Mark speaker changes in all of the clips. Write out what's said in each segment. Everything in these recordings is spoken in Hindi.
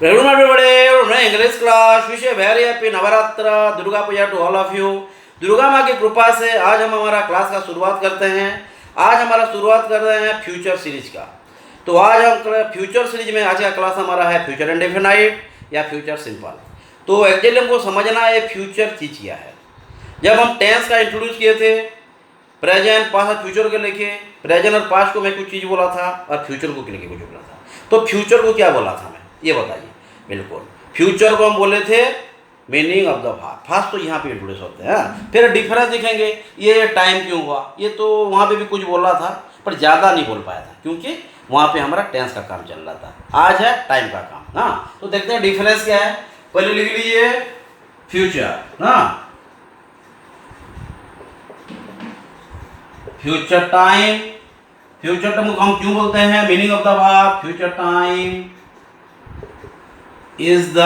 Speaker 1: Welcome everybody, English class wish very happy Navratra Durga Puja to all of you. Durga माँ की कृपा से आज हम हमारा क्लास का शुरुआत करते हैं। आज हमारा शुरुआत कर रहे हैं फ्यूचर सीरीज का। तो आज हम फ्यूचर सीरीज में आज का क्लास हमारा है फ्यूचर इंडेफिनाइट या फ्यूचर सिंपल। तो एक्चुअली हमको समझना है फ्यूचर चीज़ क्या है। जब हम टेंस का इंट्रोड्यूस किए थे, प्रेजेंट पास्ट और फ्यूचर को लेके, प्रेजेंट और पास्ट को मैं कुछ चीज़ बोला था और फ्यूचर को लेके कुछ बोला था। तो फ्यूचर को क्या बोला था मैं, ये बताइए। बिल्कुल, फ्यूचर को हम बोले थे meaning of the past. Fast तो यहाँ पे इंट्रोड्यूस होते हैं। फिर डिफरेंस दिखेंगे, ये टाइम क्यों हुआ, ये तो वहाँ पे भी कुछ बोला था पर ज़्यादा नहीं बोल पाया था क्योंकि वहाँ पे हमारा टेंस का काम चल रहा था। आज है टाइम का काम। हाँ, तो देखते हैं डिफरेंस क्या है। पहले लिख लीजिए फ्यूचर। हाँ, फ्यूचर टाइम, फ्यूचर टाइम को हम क्यों बोलते हैं, meaning of the verb, future time is the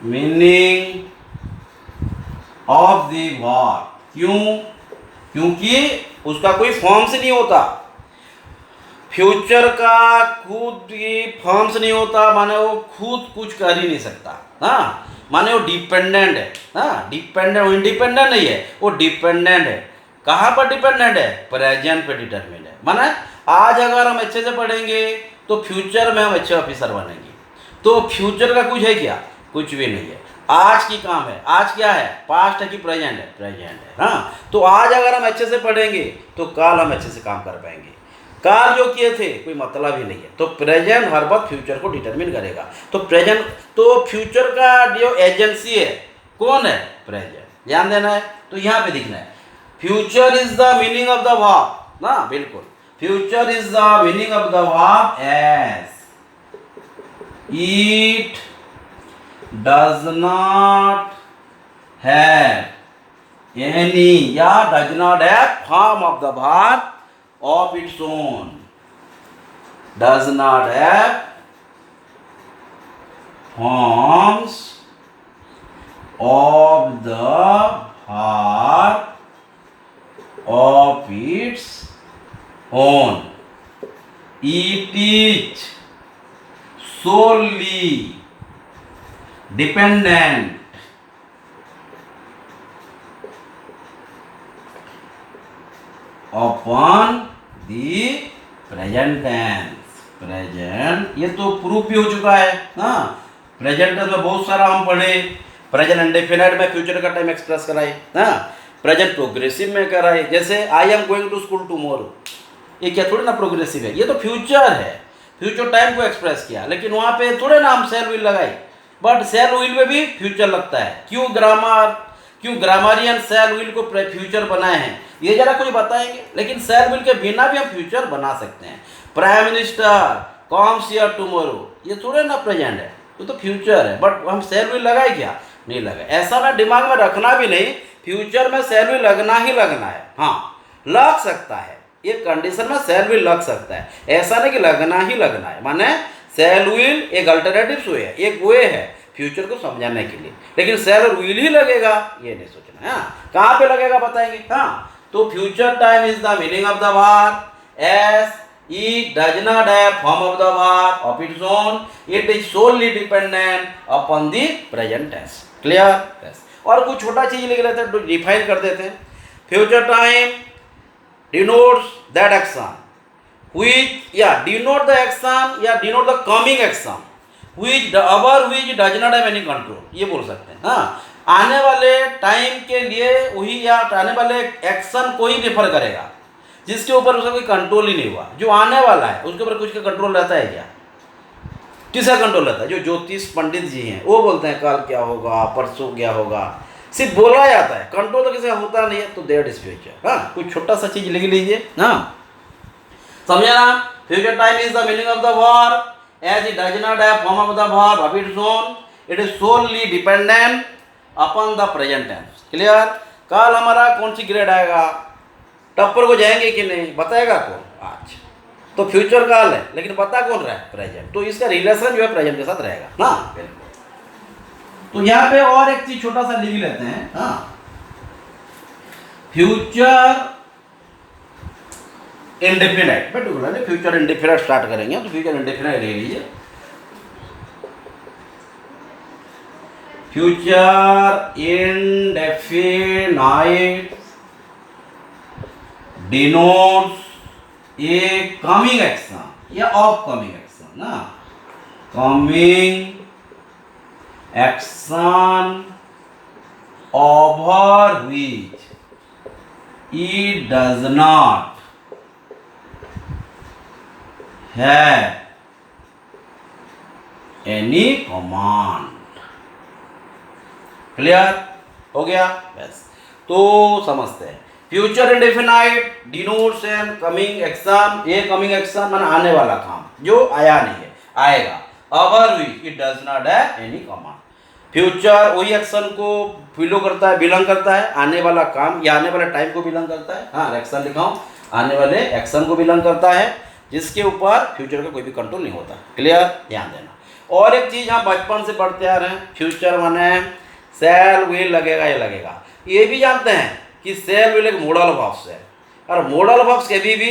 Speaker 1: meaning of the verb. क्यों? क्योंकि उसका कोई फॉर्म्स नहीं होता। फ्यूचर का खुद की फॉर्म्स नहीं होता, माने वो खुद कुछ कर ही नहीं सकता। हाँ, माने वो डिपेंडेंट है। हाँ, डिपेंडेंट, वो इंडिपेंडेंट नहीं है, वो डिपेंडेंट है। कहाँ पर डिपेंडेंट है? प्रेजेंट पे डिटरमिन है। माने आज अगर हम अच्छे से पढ़ेंगे तो फ्यूचर में हम अच्छे ऑफिसर बनेंगे। तो फ्यूचर का कुछ है क्या? कुछ भी नहीं है। आज की काम है। आज क्या है? पास्ट है कि प्रेजेंट है? प्रेजेंट है। हाँ, तो आज अगर हम अच्छे से पढ़ेंगे तो कल हम अच्छे से काम कर पाएंगे। कल जो किए थे कोई मतलब ही नहीं है। तो प्रेजेंट हर वक्त फ्यूचर को डिटरमिन करेगा। तो प्रेजेंट, तो फ्यूचर का जो एजेंसी है कौन है? प्रेजेंट। ध्यान देना है। तो यहाँ पे दिखना है future is the meaning of the verb ना। बिल्कुल, future is the meaning of the verb as it does not have any या does not have form of the verb of its own, does not have forms of the verb of its own. It is solely dependent upon the present tense. Present ये तो प्रूफ भी हो चुका है ना। प्रेजेंट टेंस में बहुत सारा हम पढ़े। प्रेजेंट इंडेफिनिट में फ्यूचर का टाइम एक्सप्रेस कराए ना। प्रेजेंट प्रोग्रेसिव में कराए, जैसे I am going to school tomorrow. ये क्या थोड़ी ना प्रोग्रेसिव है, ये तो फ्यूचर है। फ्यूचर टाइम को एक्सप्रेस किया, लेकिन वहाँ पे थोड़े ना हम सेल विल लगाए। बट सेल विल में भी फ्यूचर लगता है। क्यों ग्रामरियन सेल विल को फ्यूचर बनाए हैं, ये जरा कुछ बताएंगे। लेकिन सेल विल के बिना भी हम फ्यूचर बना सकते हैं। Prime minister comes here tomorrow, ये थोड़े ना प्रेजेंट है, ये तो फ्यूचर है। बट हम सेल विल लगाए क्या? नहीं लगाए। ऐसा ना दिमाग में रखना भी नहीं, फ्यूचर में सेल विल लगना ही लगना है। हाँ, लग सकता है, ये कंडीशन में सेल विल लग सकता है, ऐसा नहीं कि लगना ही लगना है। माने सेल विल एक अल्टरनेटिव वे है, एक वे है फ्यूचर को समझाने के लिए। लेकिन सेल और विल ही लगेगा ये नहीं सोचना है। कहाँ पे लगेगा बताएंगे। हाँ, तो future time is the meaning of the verb as it does not have form of the verb of its own, it is solely dependent upon the present tense. Clear? Yes. और कुछ छोटा चीज लिख लेते हैं, डिफाइन कर देते हैं। Future time denotes that action which या डिनोट द एक्शन या denote the coming action which does not have any control, ये बोल सकते हैं। हाँ, आने वाले टाइम के लिए वही या आने वाले एक्शन को ही रेफर करेगा जिसके ऊपर उसका कोई कंट्रोल ही नहीं हुआ। जो आने वाला है उसके ऊपर कुछ का कंट्रोल रहता है क्या? किसका कंट्रोल रहता है? जो ज्योतिष पंडित जी हैं वो बोलते हैं कल क्या होगा, परसों क्या होगा, सिर्फ बोला जाता है, कंट्रोल तो किसी का होता नहीं है। तो दैट इज फ्यूचर। हाँ, कुछ छोटा सा चीज लिख लीजिए। हाँ, समझा ना? Future time is the meaning of the verb as it does not have form of the verb of its own, it is solely dependent upon the present tense. Clear? कल हमारा कौन सी ग्रेड आएगा, टप्पर को जाएंगे कि नहीं, बताएगा कौन? आज तो फ्यूचर काल है, लेकिन पता कौन रहा है? प्रेजेंट। तो इसका रिलेशन जो है प्रेजेंट के साथ रहेगा ना। तो यहाँ पे और एक चीज छोटा सा लिख लेते हैं। हाँ, फ्यूचर इंडेफिनाइट, पर्टिकुलर नहीं, फ्यूचर इंडेफिनाइट स्टार्ट करेंगे तो फ्यूचर इंडेफिनाइट ले लीजिए। फ्यूचर इंडेफिनाइट डिनोट्स ए कमिंग एक्शन या अपकमिंग एक्शन ना, coming action over which it does not have any command। Clear हो गया? बस तो समझते हैं। Future indefinite denotes N coming action, ये कमिंग एक्शन माने आने वाला काम जो आया नहीं है, आएगा। Over which it does not have any command. Future वही एक्शन को फॉलो करता है, बिलोंग करता है, आने वाला काम या आने वाले टाइम को बिलोंग करता है। हाँ, एक्शन लिखाऊं, आने वाले एक्शन को बिलोंग करता है जिसके ऊपर फ्यूचर का कोई भी कंट्रोल नहीं होता। क्लियर? ध्यान देना। और एक चीज़ हम बचपन से पढ़ते आ रहे हैं, फ्यूचर माने सेल विल लगेगा, ये लगेगा। ये भी जानते हैं कि सेल विल एक मॉडल ऑफ वर्ब्स है, और मॉडल ऑफ वर्ब्स कभी भी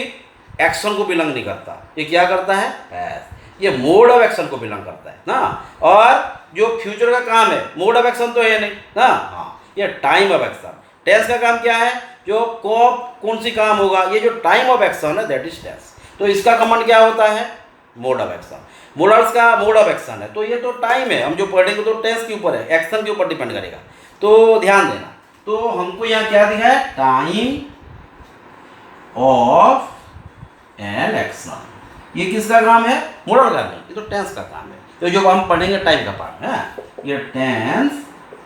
Speaker 1: एक्शन को बिलोंग नहीं करता। ये क्या करता है? ये मोड ऑफ एक्शन को बिलोंग करता है ना। और जो फ्यूचर का काम है, मोड ऑफ एक्शन तो है नहीं ना। हाँ, ये टाइम ऑफ एक्शन। टेंस का काम क्या है? जो कब कौन सी काम होगा, ये जो टाइम ऑफ एक्शन है दैट इज टेंस। तो इसका कमांड क्या होता है? Mode of action. मॉडल्स का मोड ऑफ एक्शन है, तो ये तो टाइम है, हम जो पढ़ेंगे तो टेंस के ऊपर है, एक्शन के ऊपर डिपेंड करेगा। तो ध्यान देना। तो हमको यहाँ क्या दिखा है? Time of an action. ये किसका काम है? मॉडल का नहीं, ये तो टेंस का काम है। तो जो हम पढ़ेंगे टाइम का पार्ट है, ये टेंस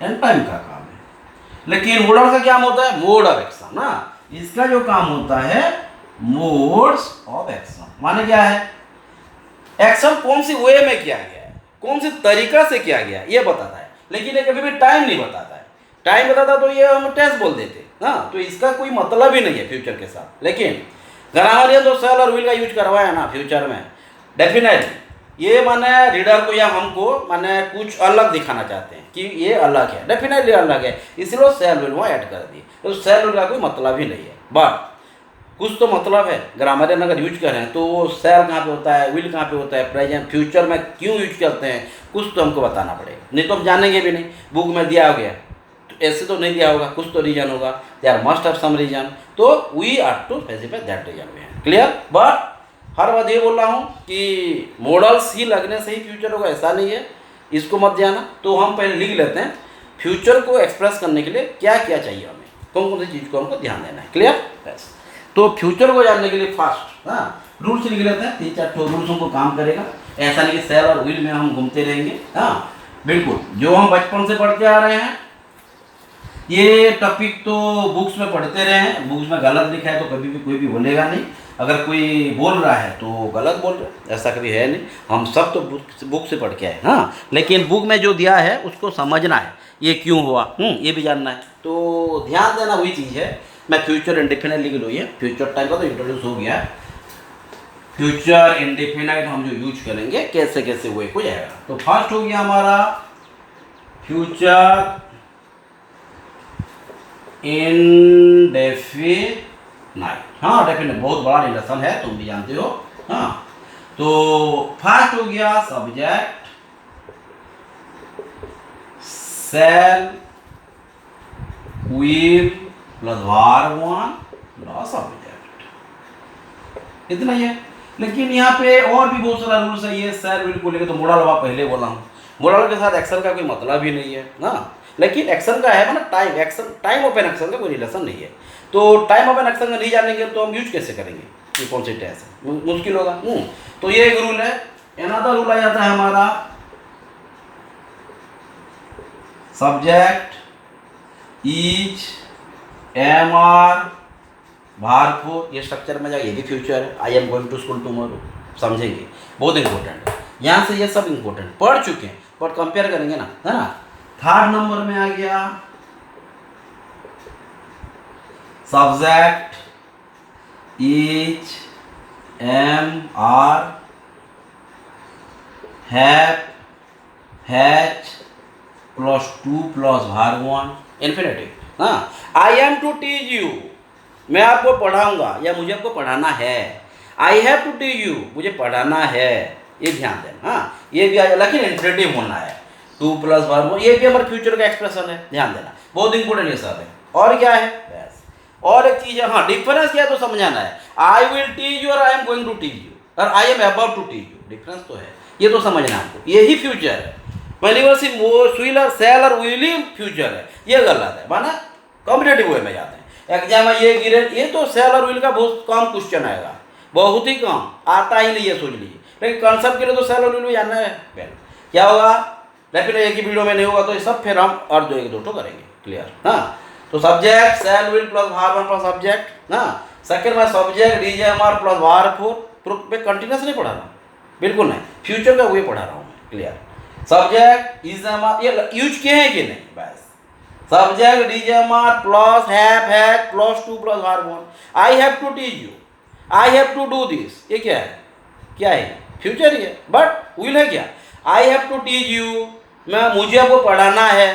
Speaker 1: एंड टाइम का काम है। लेकिन मॉडल का क्या होता है? मोड ऑफ एक्शन ना। इसका जो काम होता है मोड्स ऑफ एक्शन, माने क्या है? एक्शन कौन सी वे में किया गया है, कौन सी तरीका से किया गया है, ये बताता है। लेकिन ये कभी भी टाइम नहीं बताता है। टाइम बताता तो ये हम टेंस बोल देते ना, तो इसका कोई मतलब ही नहीं है फ्यूचर के साथ। लेकिन ग्रामरियन तो सेल और विल का यूज करवाया ना फ्यूचर में, डेफिनेटली ये माने रीडर को या हमको माने कुछ अलग दिखाना चाहते हैं कि ये अलग है, डेफिनेटली अलग है, इसलिए सेल विल वहाँ ऐड कर दिए। तो सेल विल का कोई मतलब ही नहीं है, बट कुछ तो मतलब है। ग्रामरियन अगर यूज करें तो सेल कहाँ पे होता है, विल कहाँ पे होता है, प्रेजेंट फ्यूचर में क्यों यूज करते हैं, कुछ तो हमको बताना पड़ेगा, नहीं तो हम जानेंगे भी नहीं। बुक में दिया हो गया तो ऐसे तो नहीं दिया होगा, कुछ तो रीजन होगा, there must have some reason, तो we are to specify that reason. Clear? But हर बात ये बोल रहा हूँ कि मॉडल्स ही लगने से ही फ्यूचर होगा, ऐसा नहीं है, इसको मत जाना। तो हम पहले लिख लेते हैं फ्यूचर को एक्सप्रेस करने के लिए क्या क्या चाहिए हमें, कौन कौन सी चीज़ को हमको ध्यान देना है। क्लियर? बस तो फ्यूचर को जानने के लिए फास्ट रूल्स लिख लेते हैं, 3-4 रूल्स हमको काम करेगा। ऐसा नहीं कि सेल और विल में हम घूमते रहेंगे। हाँ, बिल्कुल जो हम बचपन से पढ़ते आ रहे हैं, ये टॉपिक तो बुक्स में पढ़ते रहे हैं। बुक्स में गलत लिखा है तो कभी भी कोई भी बोलेगा नहीं, अगर कोई बोल रहा है तो गलत बोल रहा है, ऐसा कभी है नहीं। हम सब तो बुक से पढ़ के आए। हाँ, लेकिन बुक में जो दिया है उसको समझना है, ये क्यों हुआ, ये भी जानना है। तो ध्यान देना, वही चीज़ है। मैं फ्यूचर इंडेफिनाइट लिख लो, ये फ्यूचर टाइम का तो इंट्रोड्यूस हो गया। फ्यूचर इंडेफिनाइट हम जो यूज करेंगे कैसे कैसे हुए को जाएगा। तो फर्स्ट हो गया हमारा फ्यूचर इंडेफिनाइट। हाँ, डेफिनेट बहुत बड़ा रिलेशन है, तुम भी जानते हो। हाँ, तो फर्स्ट हो गया subject shall will plus verb one plus subject, इतना ही है। लेकिन यहाँ पे और भी बहुत सारा रूल्स है। ये सेल विल को लेकर तो मोडल वर्ब पहले बोला हूँ, मोडल के साथ एक्शन का कोई मतलब ही नहीं है ना। लेकिन एक्शन का है, मतलब time, action time of an action का कोई रिलेशन नहीं है। तो टाइम ऑफ एन एक्शन का नहीं जानेंगे तो हम यूज कैसे करेंगे, ये कौन सी टेंस है, मुश्किल होगा। तो ये एक रूल है। अनदर रूल आ जाता है हमारा सब्जेक्ट इज एम आर भार को, ये स्ट्रक्चर में जाएगा, ये भी फ्यूचर है। I am going to school tomorrow, समझेंगे, बहुत इंपॉर्टेंट है। यहाँ से ये सब इंपॉर्टेंट पढ़ चुके हैं, बट कंपेयर करेंगे ना, है ना। थर्ड नंबर में आ गया subject is am are have has plus 2 plus भार 1 इन्फिनेटिव। हाँ, I am to teach you, मैं आपको पढ़ाऊंगा या मुझे आपको पढ़ाना है। I have to teach you, मुझे पढ़ाना है, ये ध्यान देना। हाँ, ये भी लेकिन इन्फिनेटिव होना है। टू प्लस वर्ब, ये भी हमारे फ्यूचर का एक्सप्रेशन है, ध्यान देना, बहुत इंपॉर्टेंट ये सब है। और क्या है बस, और एक चीज है, हाँ डिफरेंस क्या है तो समझाना है। आई विल टीच यू और I am going to teach you और I am about to teach you, difference तो है, ये तो समझना आपको, यही फ्यूचर है। पहली बार सिर्फ स्विल और सेल और विल ही फ्यूचर है, ये गलत है, माना कॉम्पिटेटिव वे में जाते हैं एग्जाम में, ये गिरे, ये तो सेल और विल का बहुत कम क्वेश्चन आएगा, बहुत ही कम, आता ही नहीं है, सोच लीजिए। लेकिन कॉन्सेप्ट के लिए तो सेल और विल भी जानना है पहले। क्या होगा, लेकिन एक ही वीडियो में नहीं होगा, तो ये सब फिर हम और दो एक दो तो करेंगे, क्लियर। हाँ, तो subject shall will plus verb plus subject. हाँ, सेकंड में सब्जेक्ट डीजेएमआर प्लस वर्ब फोर पे कंटिन्यूस नहीं पढ़ा रहा हूँ, बिल्कुल नहीं, फ्यूचर का वही पढ़ा रहा हूँ, क्लियर। सब्जेक्ट इजेएमआर ये यूज किए हैं कि नहीं, बस सब्जेक्ट डीजेएमआर plus have plus to plus verb one. I have to teach you, I have to do this, ये क्या है, क्या है, फ्यूचर ही है, बट विल है क्या, I have to teach you, मैं मुझे आपको पढ़ाना है,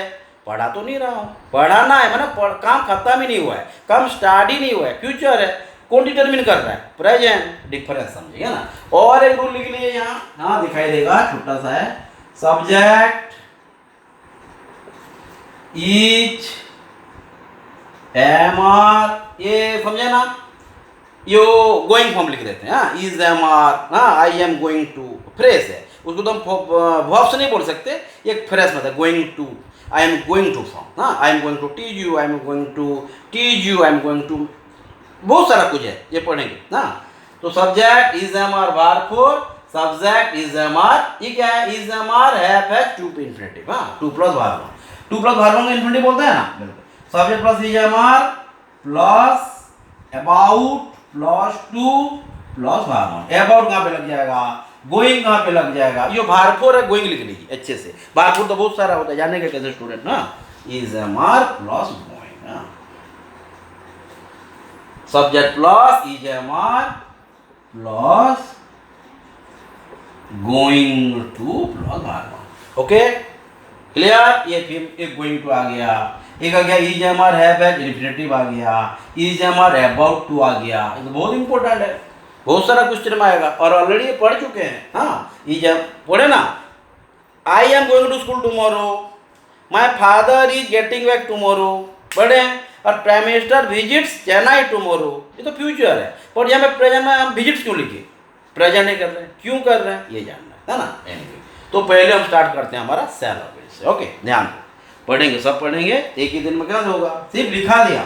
Speaker 1: पढ़ा तो नहीं रहा हूँ, पढ़ाना है, मैंने काम खत्म ही नहीं हुआ है, काम स्टार्ट ही नहीं हुआ है, फ्यूचर है, कौन डिटरमिन कर रहा है, प्रेजेंट, डिफरेंस समझिएगा ना। और एक रूल लिख लीजिए यहाँ, हाँ दिखाई देगा, छोटा सा है, सब्जेक्ट ईच एम आर, ये समझे ना, यो गोइंग फॉर्म लिख देते हैं, हाँ इज एम आर, हाँ I am going to, phrase है, उसको तो हम वर्ब से नहीं बोल सकते, एक फ्रेज में था, going to, I am going to form, हाँ I am going to teach you, I am going to teach you, I am going to, बहुत सारा कुछ है, ये पढ़ेंगे ना। तो subject is am are verb four, subject is am are, ये क्या है, is am are have to पे इन्फिनेटिव, हाँ to plus verb one, to plus verb one को इन्फिनेटिव बोलते हैं ना, बिल्कुल। Subject plus is am are plus about plus to plus verb one, about कहाँ पे लग जाएगा, गोइंग कहाँ पे लग जाएगा, ये वर्ब फोर है, गोइंग लिख लीजिए अच्छे से, वर्ब फोर तो बहुत सारा होता है, जाने के कैसे स्टूडेंट ना, is am are plus going, हाँ subject plus is am are plus going to plus verb one, okay clear. ये फिर एक गोइंग टू आ गया, एक आ गया is am are have infinitive आ गया, is am are about to आ गया, ये बहुत इंपॉर्टेंट है, बहुत सारा क्वेश्चन में आएगा और ऑलरेडी पढ़ चुके हैं। हाँ, इज पढ़े ना, I am going to school tomorrow, my father is getting back tomorrow, पढ़े। और prime minister visits Chennai tomorrow, ये तो फ्यूचर है, और यहाँ पे प्रेजेंट में हम विजिट्स क्यों लिखे, प्रेजेंट नहीं कर रहे हैं, क्यों कर रहे हैं, ये जानना है ना। एनीवे, तो पहले हम स्टार्ट करते हैं हमारा सेल और विल से, ओके ध्यान पढ़ेंगे, सब पढ़ेंगे, एक ही दिन में क्या होगा, सिर्फ लिखा दिया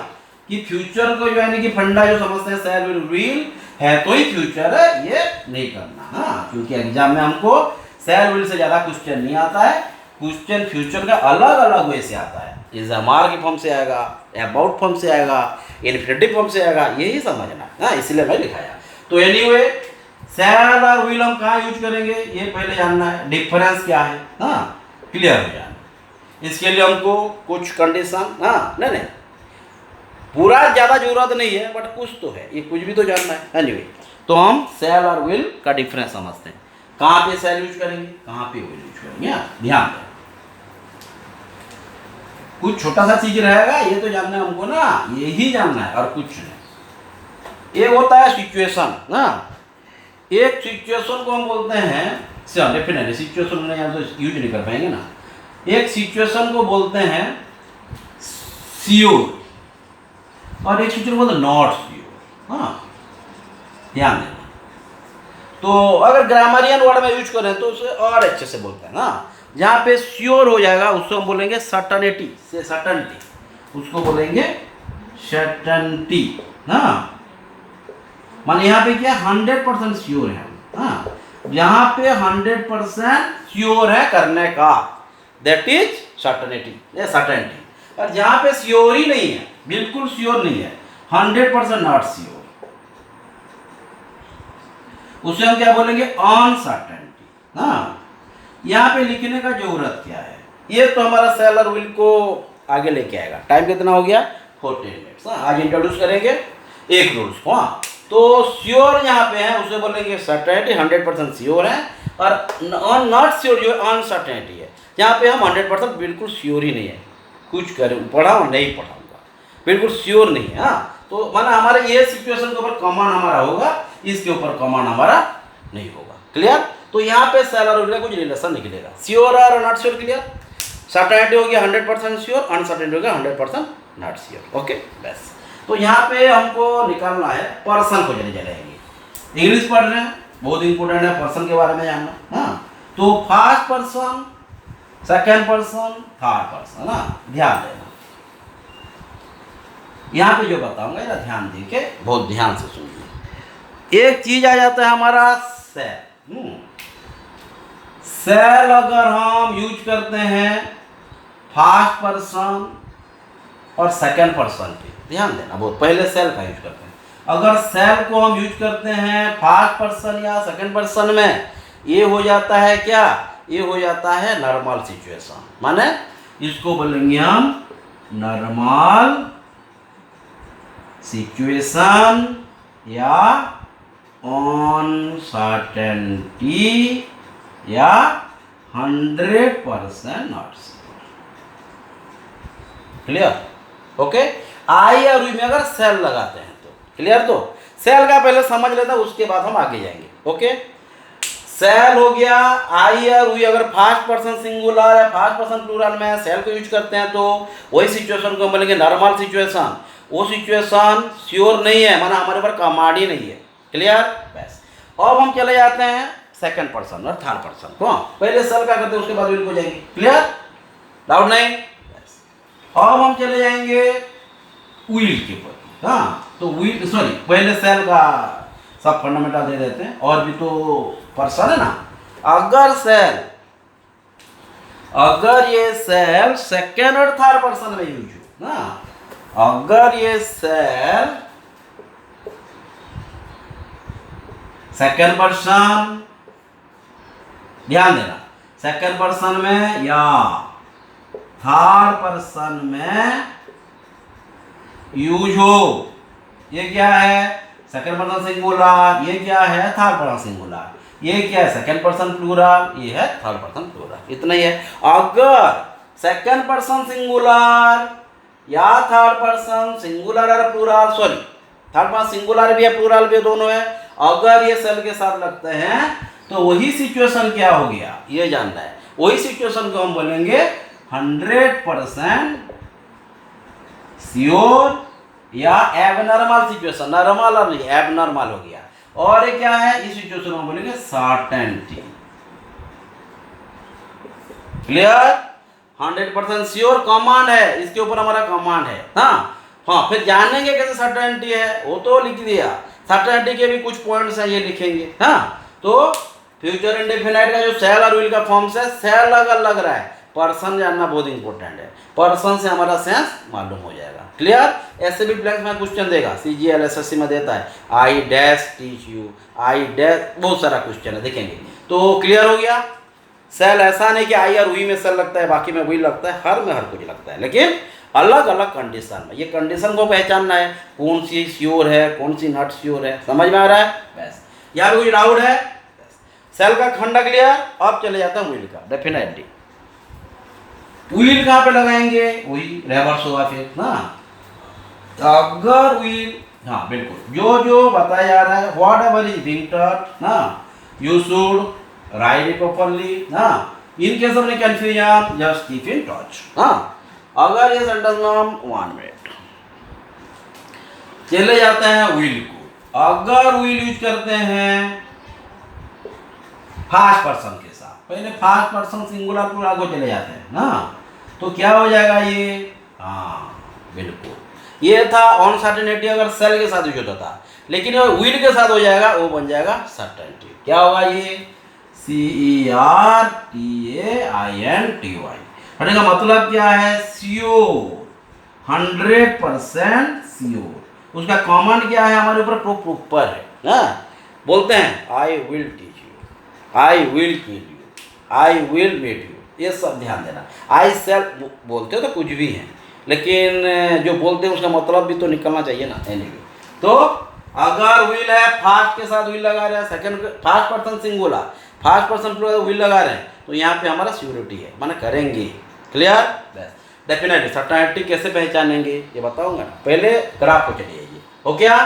Speaker 1: कि फ्यूचर को जो है कि फंडा जो समझते हैं सेल विल विल है तो ही फ्यूचर है, ये नहीं करना। हाँ, क्योंकि एग्जाम में हमको सेल विल से ज़्यादा क्वेश्चन नहीं आता है, क्वेश्चन फ्यूचर का अलग अलग वे से आता है, इज एम आर के फॉर्म से आएगा, अबाउट फॉर्म से आएगा, इन्फिनेटिव फॉर्म से आएगा, यही समझना। हाँ, इसलिए मैं लिखाया। तो एनीवे सेल और विल हम कहाँ यूज करेंगे, ये पहले जानना है, डिफरेंस क्या है, हाँ क्लियर हो जाना। इसके लिए हमको कुछ कंडीशन, हाँ नहीं पूरा ज़्यादा जरूरत नहीं है, बट कुछ तो है, ये कुछ भी तो जानना है। एनीवे, तो हम सेल और विल का डिफरेंस समझते हैं, कहाँ पे सेल यूज करेंगे, कहाँ पे विल यूज करेंगे, ध्यान दें। कुछ छोटा सा चीज रहेगा, ये तो जानना है हमको ना, यही जानना है और कुछ नहीं। एक होता है सिचुएशन ना, एक सिचुएशन को हम बोलते हैं, डेफिनेटली सिचुएशन में यहाँ तो यूज नहीं कर पाएंगे ना, एक सिचुएशन को बोलते हैं श्योर और एक सिचुएशन बोलते हैं नॉट श्योर। हाँ, ध्यान देना। तो अगर ग्रामरियन वर्ड में यूज करें तो उसे और अच्छे से बोलते हैं ना, जहाँ पे श्योर हो जाएगा उसको हम बोलेंगे सर्टनिटी से, सर्टनिटी उसको बोलेंगे सर्टनिटी। हाँ, मान यहाँ पे क्या 100% श्योर है, हाँ यहाँ पे 100% श्योर है करने का, दैट इज सर्टनिटी, सर्टनिटी। और जहाँ पे श्योर ही नहीं है, बिल्कुल श्योर नहीं है, 100% नॉट श्योर, उसे हम क्या बोलेंगे अनसर्टेनिटी। हाँ, यहाँ पे लिखने का जरूरत क्या है, ये तो हमारा सेल और विल को आगे लेके आएगा। टाइम कितना हो गया, 14 मिनट्स। हाँ, आज इंट्रोड्यूस करेंगे एक रूल्स को। हाँ, तो श्योर यहाँ पे है उसे बोलेंगे सर्टेनिटी, 100% श्योर है, और नॉट श्योर जो है अनसर्टेनिटी है, यहाँ पे हम 100% बिल्कुल श्योर ही नहीं है, कुछ करें पढ़ाऊँ नहीं पढ़ाऊँगा, बिल्कुल श्योर नहीं है। हाँ, तो माना हमारे ये सिचुएशन के ऊपर कमांड हमारा होगा, इसके ऊपर कमांड हमारा नहीं होगा। क्लियर? तो यहाँ पे सेल और विल का कुछ रिलेशन निकलेगा, श्योर और नॉट श्योर। क्लियर? सर्टेनिटी हो गया 100% श्योर, अनसर्टेनिटी हो गया 100% नॉट श्योर। ओके बस। तो यहाँ पे हमको निकालना है पर्सन को चले जाएंगे। इंग्लिश पढ़ रहे हैं, बहुत इंपॉर्टेंट है पर्सन के बारे में जानना। हाँ, तो first person, second person, third person, ना ध्यान देना। यहाँ पे जो बताऊंगा यार ध्यान देके बहुत ध्यान से सुनिए। एक चीज आ जाता है हमारा सेल। सेल अगर हम यूज करते हैं फर्स्ट पर्सन और सेकेंड पर्सन पे, ध्यान देना बहुत, पहले सेल का यूज करते हैं। अगर सेल को हम यूज करते हैं फर्स्ट पर्सन या सेकेंड पर्सन में, ये हो जाता है क्या, ये हो जाता है नॉर्मल सिचुएशन। माने इसको बोलेंगे हम नॉर्मल सिचुएशन या अनसर्टेनिटी या 100% नॉट श्योर। क्लियर? ओके। आई और वी में अगर सेल लगाते हैं तो क्लियर, तो सेल का पहले समझ लेते हैं, उसके बाद हम आगे जाएंगे। ओके, सेल हो गया। आई और वी अगर फर्स्ट पर्सन सिंगुलर है, फर्स्ट पर्सन प्लूरल में सेल को यूज करते हैं तो वही सिचुएशन को बोलेंगे नॉर्मल सिचुएशन। वो सिचुएशन श्योर नहीं है, माना हमारे ऊपर कमांड ही नहीं है। क्लियर? बस। अब हम चले जाते हैं सेकंड पर्सन और थर्ड पर्सन को। पहले सेल का करते हैं, उसके बाद विल को जाएंगे। क्लियर? डाउट नहीं? बस। अब हम चले जाएंगे विल के ऊपर। हाँ, तो विल, सॉरी, पहले सेल का सब फंडामेंटल दे देते हैं, और भी तो पर्सन है ना। अगर ये सेल सेकेंड और थर्ड पर्सन में यूज हो ना, अगर ये सेल सेकेंड पर्सन, ध्यान देना, सेकेंड पर्सन में या थर्ड पर्सन में यूज हो, ये क्या है सेकेंड पर्सन सिंगुलर, ये क्या है थर्ड पर्सन सिंगुलर, ये क्या है सेकेंड पर्सन प्लूरल, ये है थर्ड पर्सन प्लूरल। इतना ही है। अगर सेकेंड पर्सन सिंगुलर या थर्ड पर्सन सिंगुलर और plural, sorry third person singular भी है प्लूरल भी दोनों है, अगर ये सेल के साथ लगते हैं तो वही सिचुएशन क्या हो गया ये जानना है। वही सिचुएशन को हम बोलेंगे 100% श्योर या एबनॉर्मल सिचुएशन। नॉर्मल और नहीं, एबनॉर्मल हो गया। और ये क्या है, इस सिचुएशन में बोलेंगे सर्टेनिटी। क्लियर? 100% श्योर कमांड है, इसके ऊपर हमारा कमांड है। हाँ, फिर जानेंगे कैसे सर्टेनिटी है, वो तो लिख दिया। सर्टेनिटी के भी कुछ पॉइंट्स हैं, ये लिखेंगे। हाँ, तो फ्यूचर इंडेफिनाइट का जो सेल और विल का फॉर्म से सेल अगर लग रहा है, पर्सन जानना बहुत इंपॉर्टेंट है। पर्सन से हमारा सेंस मालूम हो जाएगा। क्लियर? ऐसे भी ब्लैंक में क्वेश्चन देगा, CGL SSC में देता है, I dash teach you, I dash, बहुत सारा क्वेश्चन है, देखेंगे। तो क्लियर हो गया। सेल ऐसा नहीं कि आई और वी में सेल लगता है, बाकी में विल लगता है, हर में हर कुछ लगता है, लेकिन अलग अलग कंडीशन में। ये कंडीशन को पहचानना है, कौन सी श्योर है, कौन सी नॉट श्योर है। समझ में आ रहा है? बस। यहाँ पे कुछ डाउट है? सेल का खंडा क्लियर। अब चले जाता हूँ विल का डेफिनेटली। विल कहाँ पे लगाएंगे, वही रिवर्स होगा फिर ना। अगर विल, हाँ बिल्कुल, जो जो बताया जा रहा है, whatever is being taught ना, you should write it properly ना। In case of any confusion just keep in touch. हाँ, अगर ये सेंटेंस में हम 1 मिनट चले जाते हैं विल को। अगर विल यूज करते हैं फर्स्ट पर्सन के साथ, पहले फर्स्ट पर्सन सिंगुलर प्लूरल को चले जाते हैं ना, तो क्या हो जाएगा ये, हाँ बिल्कुल, ये था अनसर्टेनिटी अगर सेल के साथ यूज होता था, लेकिन विल के साथ हो जाएगा, वो बन जाएगा सर्टेनिटी। क्या होगा ये, CERTAINTY। का मतलब क्या है, श्योर, 100% श्योर। उसका कमांड क्या है, हमारे ऊपर प्रूफ पर है ना। बोलते हैं I will teach you, I will kill you, I will meet you, ये सब ध्यान देना। आई सेल बोलते तो कुछ भी है, लेकिन जो बोलते हैं उसका मतलब भी तो निकलना चाहिए ना। एनीवे, तो अगर विल है, फर्स्ट के साथ विल लगा रहे हैं, second first person singular, first person plural will लगा रहे हैं, तो यहाँ पे हमारा श्योरिटी है, माने करेंगे। क्लियर? बस। डेफिनेटली सर्टेनिटी कैसे पहचानेंगे ये बताऊंगा ना। पहले ग्राफ को चले जाइए। हो गया,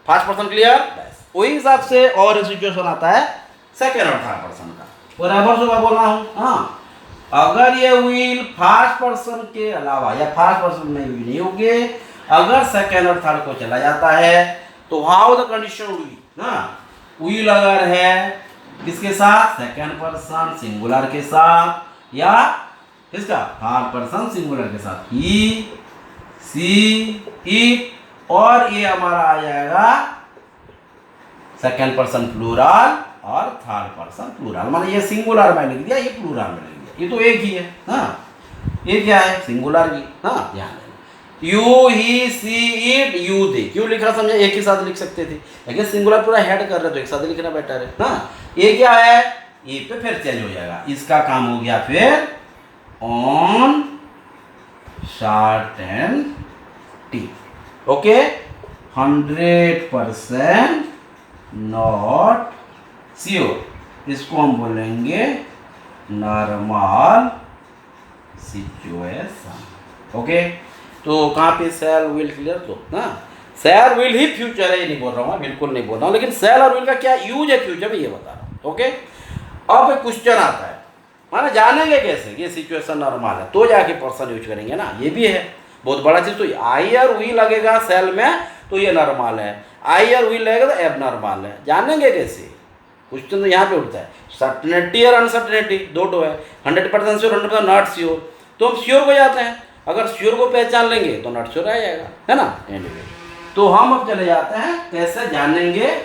Speaker 1: फर्स्ट पर्सन क्लियर। बस वही हिसाब से और सिचुएशन आता है सेकेंड और थर्ड पर्सन का। बराबर जो मैं बोल रहा हूँ, हाँ, अगर ये व्हील फर्स्ट पर्सन के अलावा या फर्स्ट पर्सन में भी नहीं होंगे, अगर सेकेंड और थर्ड को चला जाता है तो हाउ द कंडीशन हुई, हाँ, व्हील अगर है किसके साथ, सेकेंड पर्सन सिंगुलर के साथ या किसका, थर्ड पर्सन सिंगुलर के साथ, ही, सी, इट, और ये हमारा आ जाएगा सेकेंड पर्सन प्लूरल और थर्ड पर्सन प्लूरल। माने ये सिंगुलर में लिख दिया, ये प्लूरल में लिख दिया, ये तो एक ही है, हाँ, ये क्या है, सिंगुलर की, हाँ, ध्यान देना। You, he, she, it, you, they, क्यों लिखा समझे, एक ही साथ लिख सकते थे, लेकिन सिंगुलर पूरा हेड कर रहे तो एक साथ लिखना बेटर है, हाँ। ये क्या है, ये पे फिर चेंज हो जाएगा, इसका काम हो गया फिर on certainty, okay, 100% not sure, इसको हम बोलेंगे नॉर्मल सिचुएशन, ओके। तो कहाँ पे सेल विल क्लियर, तो ना सेल विल ही फ्यूचर है, ये नहीं बोल रहा हूँ, बिल्कुल नहीं बोल रहा हूँ, लेकिन सेल और विल का क्या यूज है फ्यूचर में ये बता रहा हूँ, ओके। अब एक क्वेश्चन आता है, माना जानेंगे कैसे ये सिचुएशन नॉर्मल है, तो जाके पर्सन यूज करेंगे ना, ये भी है बहुत बड़ा चीज। तो आई और वी लगेगा सेल में तो ये नॉर्मल है, आई और वी लगेगा तो एब नॉर्मल है, जानेंगे कैसे, क्वेश्चन तो यहाँ पे उठता है। सर्टेनिटी और अनसर्टेनिटी दो है, 100% श्योर, 100% नॉट श्योर, तो हम श्योर हो जाते हैं, अगर श्योर को पहचान लेंगे तो नॉट श्योर आ जाएगा, है ना। एनीवे, तो हम अब चले जाते हैं कैसे जानेंगे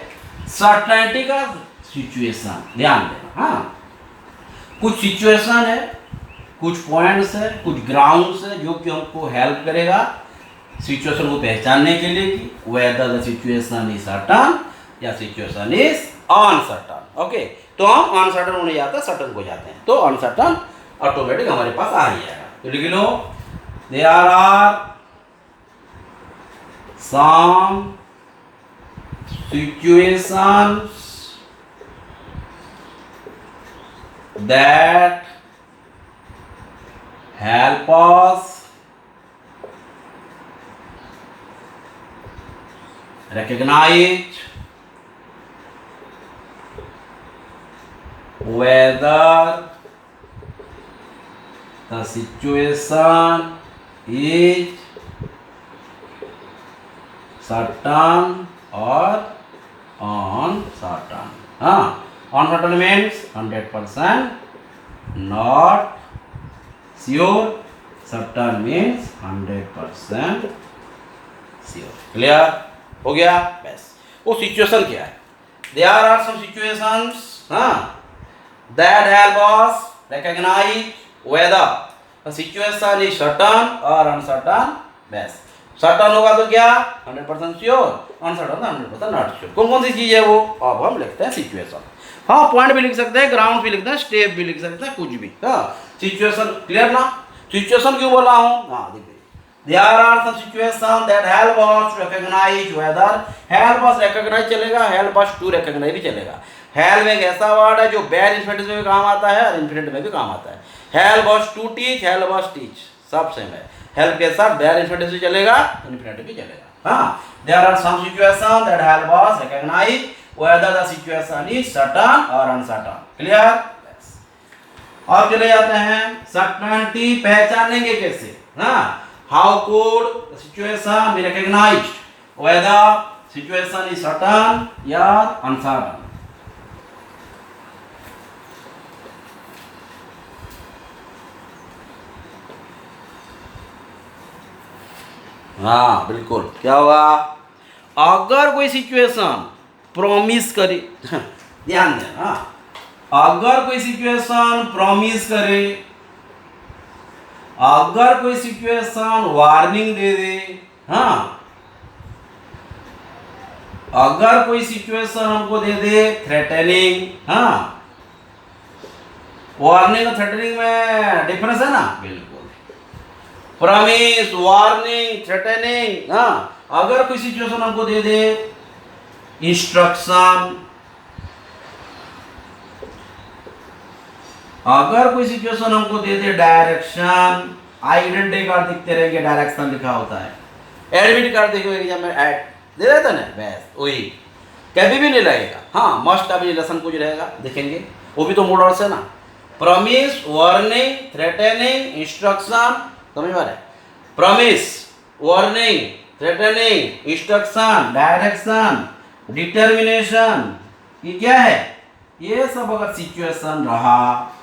Speaker 1: सर्टेनिटी का सिचुएशन, ध्यान देना, हाँ। कुछ सिचुएशन है, कुछ पॉइंट्स है, कुछ ग्राउंड्स है जो कि हमको हेल्प करेगा सिचुएशन को पहचानने के लिए कि whether the situation is certain या सिचुएशन इज अनसर्टन, ओके। तो हम अनसर्टन होने जाते हैं, सर्टन को जाते हैं, तो अनसर्टन ऑटोमेटिक हमारे पास आ ही जाएगा। तो लिख लो, there are some situations that help us recognize whether the situation is certain or uncertain, हाँ। Uncertain means 100% not sure, certain means 100% sure, clear हो गया। बस वो सिचुएशन क्या है, there are some situations, हाँ, that help us recognize whether the situation is certain or uncertain। बस सर्टन होगा तो क्या 100% श्योर, अनसर्टन 100% नॉट श्योर। कौन कौन सी चीज है वो, अब हम लिखते हैं सिचुएशन, हाँ, पॉइंट भी लिख सकते हैं, ग्राउंड भी लिखते हैं, स्टेप भी लिख सकते हैं, कुछ भी, हाँ। सिचुएशन क्लियर ना, सिचुएशन क्यों बोला हूँ, हाँ देखिए, there are some situations that help us to recognize whether, help us recognize चलेगा, help us to recognize भी चलेगा। help एक ऐसा वर्ड है जो bare infinitive में भी काम आता है और infinitive में भी काम आता है। help us to teach, help us teach, सब सेम है, help के साथ bare infinitive भी चलेगा, infinitive भी चलेगा, हाँ। there are some situations that help us recognize whether the situation is certain or uncertain, clear। अब चले जाते हैं सर्टेनिटी पहचानेंगे कैसे, हाँ। how could the situation be recognized whether situation is certain या uncertain। हाँ बिल्कुल, क्या होगा, अगर कोई सिचुएशन प्रॉमिस करे, ध्यान देना, अगर कोई सिचुएशन प्रॉमिस करे, अगर कोई सिचुएशन वार्निंग दे दे, हाँ, अगर कोई सिचुएशन हमको दे दे थ्रेटनिंग, हाँ, वार्निंग और थ्रेटनिंग में डिफरेंस है ना, बिल्कुल। प्रॉमिस, वार्निंग, थ्रेटनिंग, हाँ, अगर कोई सिचुएशन हमको दे दे इंस्ट्रक्शन, अगर कोई सिचुएशन हमको दे दे डायरेक्शन, आइडेंटिटी कार्ड दिखते रहेंगे, डायरेक्शन लिखा होता है, एडमिट कार्ड देखो एग्जाम में दे रहे थे ना, बस वही, कभी भी नहीं लगेगा। हाँ, मस्ट अभी लेसन कुछ रहेगा, देखेंगे, वो भी तो मूड और से ना। प्रॉमिस, वार्निंग, थ्रेटनिंग, इंस्ट्रक्शन, समझ में? Promise, warning, threatening, instruction, direction, determination, ये क्या है? ये सब अगर सिचुएशन रहा,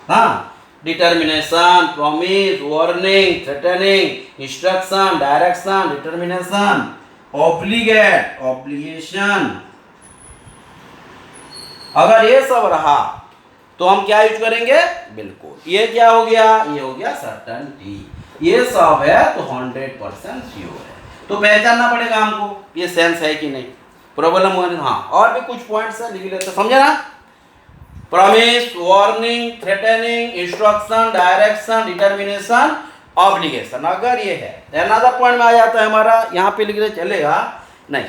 Speaker 1: हाँ, determination, promise, warning, threatening, instruction, direction, determination, obligate, obligation, अगर ये सब रहा तो हम क्या यूज करेंगे? बिल्कुल। ये क्या हो गया? ये हो गया सर्टेनिटी। ये सब है तो 100% श्योर है, तो पहचानना पड़ेगा हमको ये सेंस है कि नहीं। प्रॉब्लम हुआ नहीं? हाँ, और भी कुछ पॉइंट्स है, लिख लेते, समझे ना? Promise, warning, threatening, instruction, direction, determination, obligation, अगर ये है। अनदर पॉइंट में आ जाता है हमारा, यहाँ पे लिख रहे, चलेगा नहीं,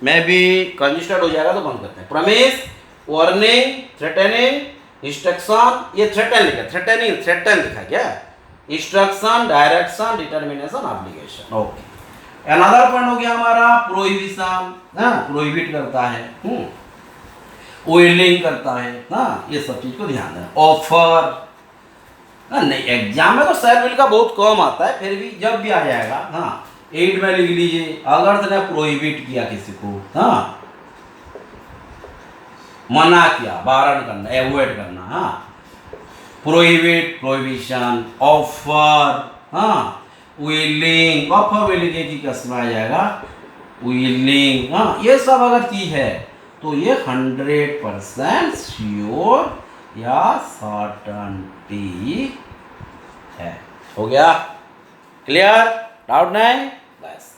Speaker 1: मैं भी कंजस्टेड हो जाएगा तो बंद करते हैं। प्रॉमिस, वार्निंग, थ्रेटनिंग, इंस्ट्रक्शन, ये थ्रेटन लिखा, थ्रेटनिंग, थ्रेटन लिखा क्या? Instruction, direction, determination, obligation, okay. Another point हो गया हमारा प्रोहिबिशन, हाँ, प्रोहिबिट करता है, विलिंग करता है, हाँ, ये सब चीज को ध्यान देना। ऑफर, नहीं, एग्जाम में तो सेल विल का बहुत कम आता है, फिर भी जब भी आ जाएगा, हाँ, 8 में लिख लीजिए, अगर तुमने प्रोहिबिट किया किसी को, हाँ, मना किया, बारण करना, एवॉइड करना, हाँ, प्रोहिबिट, प्रोहिबिशन, ऑफर, हाँ, विलिंग, ऑफर विलिंग एक ही कसम आ जाएगा, विलिंग, हाँ, ये सब अगर चीज है तो ये 100% श्योर या सर्टेनिटी है। हो गया क्लियर? डाउट नहीं? बस,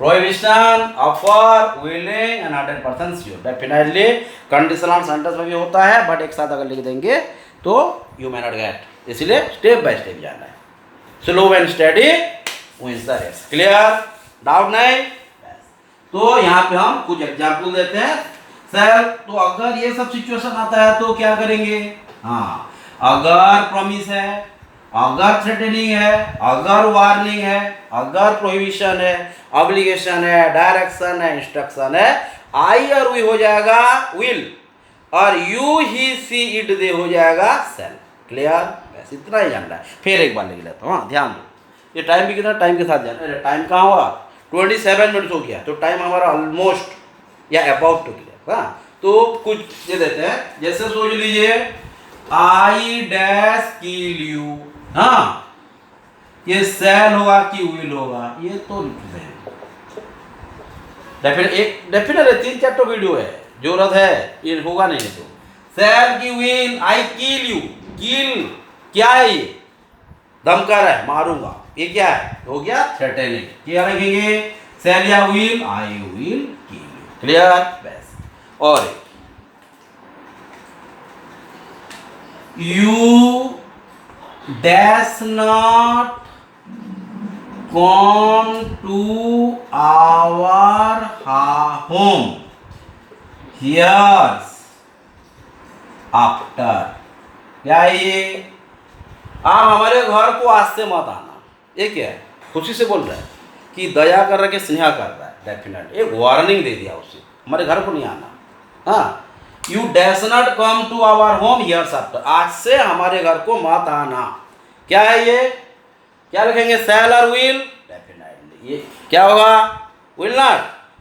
Speaker 1: prohibition, offer, willing and 100% sure. Definitely conditional sentence में भी होता है, बट एक साथ अगर लिख देंगे तो यू मे नॉट गेट, इसलिए स्टेप बाय स्टेप जाना है। Slow and steady wins the race. Clear? Doubt नहीं? तो यहाँ पे हम कुछ एग्जाम्पल देते हैं सर। तो अगर ये सब सिचुएशन आता है तो क्या करेंगे? हाँ, अगर प्रॉमिस है, अगर थ्रेटनिंग है, अगर वार्निंग है, अगर प्रोहिबिशन है, ऑब्लिगेशन है, डायरेक्शन है, इंस्ट्रक्शन है, आई और वी हो जाएगा विल, और you he she it they हो जाएगा सेल। क्लियर? बस इतना ही जानना है। फिर एक बार लिख लेता हूँ, हाँ, ध्यान दो, ये टाइम भी कितना, टाइम के साथ जाना। अरे टाइम कहाँ हुआ? 27 मिनट हो गया, तो टाइम हमारा ऑलमोस्ट या अबाउट टू क्लियर। हाँ, तो कुछ ये देते हैं, जैसे सोच लीजिए आई डैश किल यू, हाँ, ये सेल होगा कि विल होगा, ये तो डेफिनेट 3-4 तो वीडियो है, जरूरत है, ये होगा नहीं तो। सेल की विल, आई किल यू, किल क्या है? ये धमका रहा है, मारूंगा, ये क्या है? हो गया थ्रेटनिंग। क्या लिखेंगे? सेल या will, I will kill you. Clear? बस। और you dash not come to our home hereafter. क्या है ये? आप हमारे घर को आज से मत आना। ये क्या है? खुशी से बोल रहा है कि दया कर रहा है, स्नेह कर रहा है। डेफिनेट एक वार्निंग दे दिया उसे, हमारे घर को नहीं आना। हाँ, you dash not come to our home hereafter, आज से हमारे घर को मत आना। क्या है ये? क्या लिखेंगे? सेल और विल? डेफिनेटली ये क्या होगा? Will not,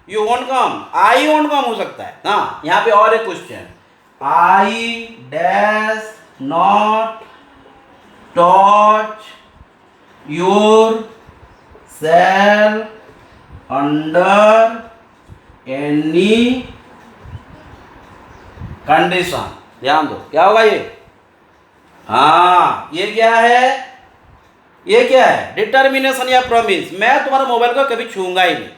Speaker 1: you won't come, I won't come हो सकता है। हाँ, यहाँ पे और एक question, I dash not touch your cell under any condition. ध्यान दो, क्या होगा ये? हाँ, ये क्या है? ये क्या है? डिटर्मिनेशन या प्रॉमिस। मैं तुम्हारे मोबाइल को कभी छूंगा ही नहीं,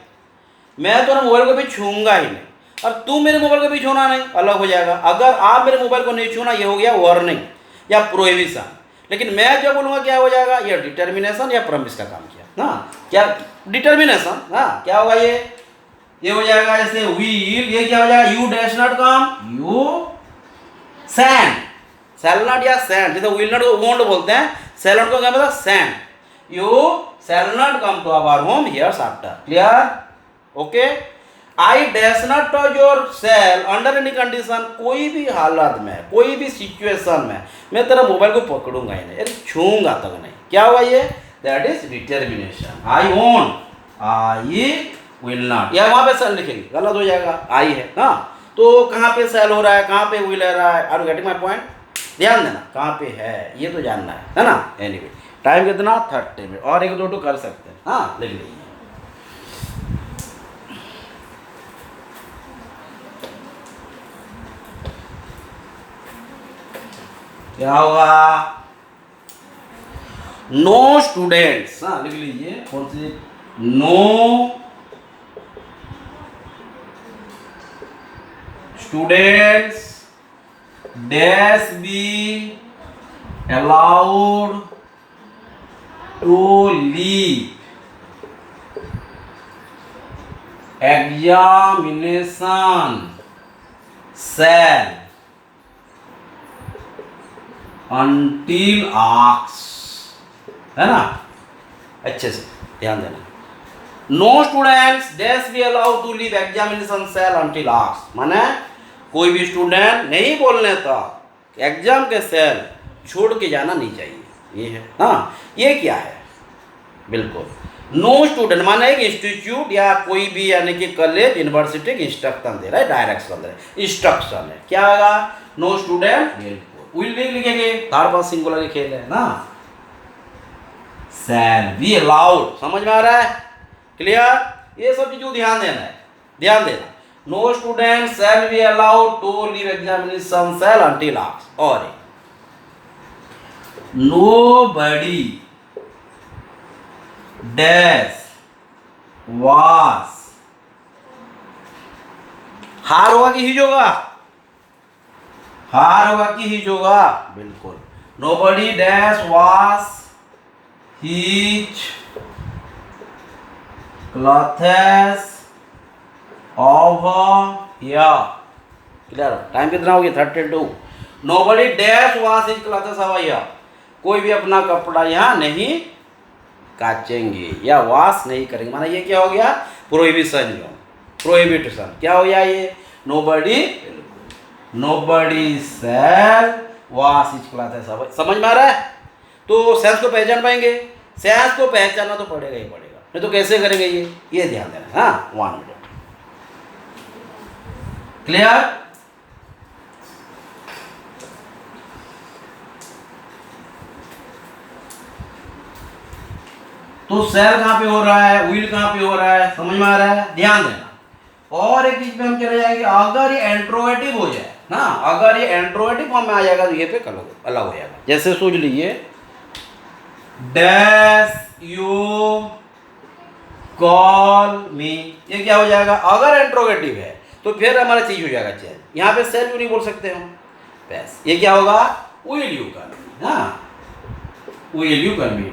Speaker 1: मैं तुम्हारे मोबाइल को कभी छूंगा ही नहीं, और तुम मेरे मोबाइल को भी छूना नहीं, अलग हो जाएगा। अगर आप मेरे मोबाइल को नहीं छूना, ये हो गया वार्निंग या प्रोहिबिशन। लेकिन मैं जो बोलूँगा क्या हो जाएगा? ये डिटर्मिनेशन या प्रॉमिस का काम किया। हाँ, क्या डिटर्मिनेशन? हाँ, क्या होगा ये हो जाएगा जैसे व्हील, ये क्या हो जाएगा? You dash not come, you shan't, shall not या सैंड, जैसे विल नॉट वोंट बोलते हैं, शैल नॉट को क्या मतलब? Shan't, you shall not come to our home hereafter. Clear? Okay. I dash not touch your cell under any condition, कोई भी हालत में, कोई भी सिचुएशन में मैं तेरा मोबाइल को पकड़ूंगा ही नहीं, अरे छूंगा तक नहीं। क्या हुआ ये? That is determination. I won't, I will not, या वहां पे सेल लिखेंगे, गलत हो जाएगा, आई है ना। तो कहाँ पे सेल हो रहा है, कहाँ पे विल है रहा है, are you getting my point? ध्यान देना कहाँ पे है ये तो जानना है ना। एनीवे टाइम कितना? 30 मिनट, और एक दो तो कर सकते हैं, हाँ लिख लीजिए। क्या होगा? नो स्टूडेंट्स, हाँ लिख लीजिए, कौन सी? No students dash be allowed to leave examination cell until asked, है ना? अच्छे से ध्यान देना। No students dash be allowed to leave examination cell until asked, माने कोई भी स्टूडेंट नहीं बोलने तक एग्जाम के सेल छोड़ के जाना नहीं चाहिए, ये है। हाँ ये क्या है? बिल्कुल नो स्टूडेंट माने एक इंस्टीट्यूट या कोई भी यानी कि कॉलेज यूनिवर्सिटी इंस्ट्रक्शन दे रहा है, डायरेक्शन दे रहा है, इंस्ट्रक्शन है। क्या होगा? नो स्टूडेंट विल लिखेंगे, थर्ड पर्सन सिंगुलर के खेल है ना। शैल बी अलाउड, समझ में आ रहा है? क्लियर? ये सब चीजों ध्यान देना है, ध्यान देना। No student shall be allowed to leave examination cell until asked, और nobody dash was, हार होगा कि हिज होगा? हार होगा कि हिज होगा? बिल्कुल। nobody dash was his clothes over here। Clear? Time कितना हो गया? 32। nobody dash was his clothes over here, कोई भी अपना कपड़ा यहाँ नहीं काचेंगे या वॉश नहीं करेंगे, माना ये क्या हो गया? प्रोहिबिशन, जो प्रोहिबिशन क्या हो गया ये? नोबडी शैल वॉश हिज क्लॉथ्स, समझ में आ रहा है? तो सेंस को पहचान पाएंगे? सेंस को पहचानना तो पड़ेगा ही पड़ेगा, नहीं तो कैसे करेंगे ये ध्यान देना। हाँ 1 मिनट, क्लियर? तो सेल कहाँ पे हो रहा है, व्हील कहाँ पे हो रहा है, समझ में आ रहा है? ध्यान देना। और एक चीज पे हम चले जाएंगे, अगर ये एंट्रोवेटिव हो जाए ना, अगर ये एंट्रोवेटिव फॉर्म में आ जाएगा तो ये पे अलग हो जाएगा। जैसे सोच लीजिए, डैश यू कॉल मी, ये क्या हो जाएगा? अगर एंट्रोवेटिव है तो फिर हमारा चीज हो जाएगा चेंज, यहाँ पे सेल यू नहीं बोल सकते हम, बस ये क्या होगा? विल यू कॉल मी, हाँ विल यू कॉल मी।